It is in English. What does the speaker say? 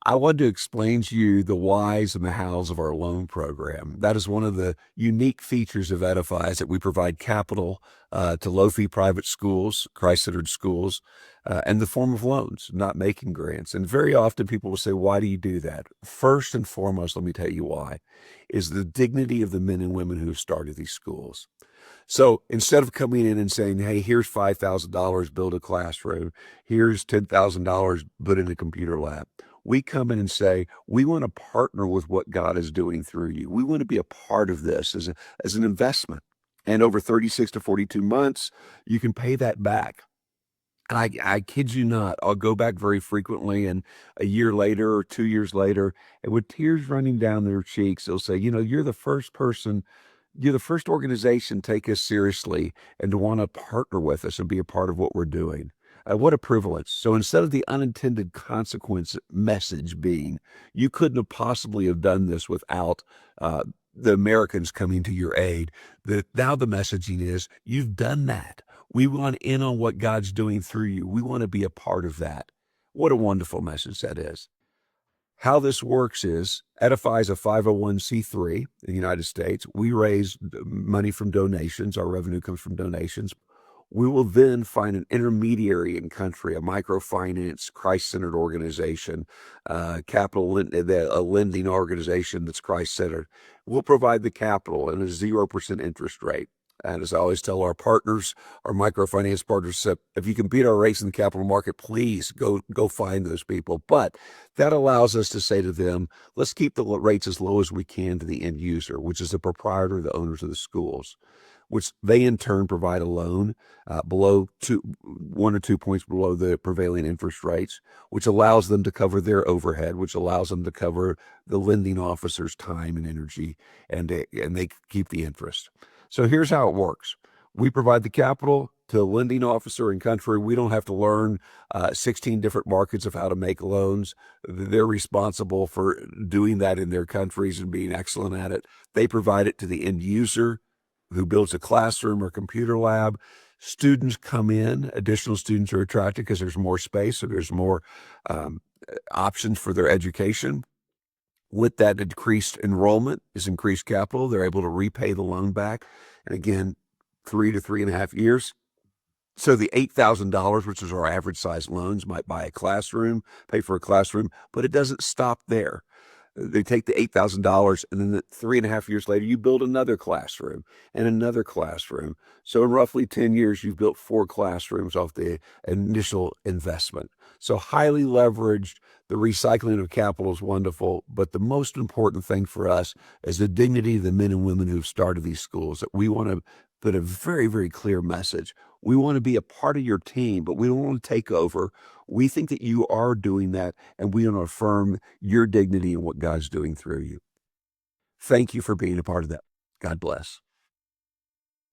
I want to explain to you the whys and the hows of our loan program. That is one of the unique features of Edify is that we provide capital to low-fee private schools, Christ-centered schools, in the form of loans, not making grants. And very often people will say, why do you do that? First and foremost, let me tell you why, is the dignity of the men and women who have started these schools. So instead of coming in and saying, hey, here's $5,000, build a classroom, here's $10,000, put in a computer lab, we come in and say, we want to partner with what God is doing through you. We want to be a part of this as an investment. And over 36 to 42 months, you can pay that back. And I kid you not, I'll go back very frequently, and a year later or 2 years later, and with tears running down their cheeks, they'll say, you're the first organization to take us seriously and to want to partner with us and be a part of what we're doing. What a privilege. So instead of the unintended consequence message being, you couldn't have possibly have done this without the Americans coming to your aid, now the messaging is, you've done that. We want in on what God's doing through you. We want to be a part of that. What a wonderful message that is. How this works is Edify is a 501c3 in the United States. We raise money from donations. Our revenue comes from donations. We will then find an intermediary in country, a microfinance, Christ-centered organization, a lending organization that's Christ-centered. We'll provide the capital and a 0% interest rate. And as I always tell our partners, our microfinance partners, if you can beat our rates in the capital market, please go find those people. But that allows us to say to them, let's keep the rates as low as we can to the end user, which is the proprietor, the owners of the schools, which they in turn provide a loan below 1 or 2 points below the prevailing interest rates, which allows them to cover their overhead, which allows them to cover the lending officer's time and energy, and they keep the interest. So here's how it works. We provide the capital to a lending officer in country. We don't have to learn 16 different markets of how to make loans. They're responsible for doing that in their countries and being excellent at it. They provide it to the end user who builds a classroom or computer lab. Students come in, additional students are attracted because there's more space, so there's more options for their education. With that increased enrollment is increased capital. They're able to repay the loan back. And again, 3 to 3.5 years. So the $8,000, which is our average size loans, might buy a classroom, pay for a classroom, but it doesn't stop there. They take the $8,000 and then 3.5 years later, you build another classroom and another classroom. So in roughly 10 years, you've built 4 classrooms off the initial investment. So highly leveraged. The recycling of capital is wonderful, but the most important thing for us is the dignity of the men and women who've started these schools, that we want to put a very, very clear message. We want to be a part of your team, but we don't want to take over. We think that you are doing that, and we want to affirm your dignity and what God's doing through you. Thank you for being a part of that. God bless.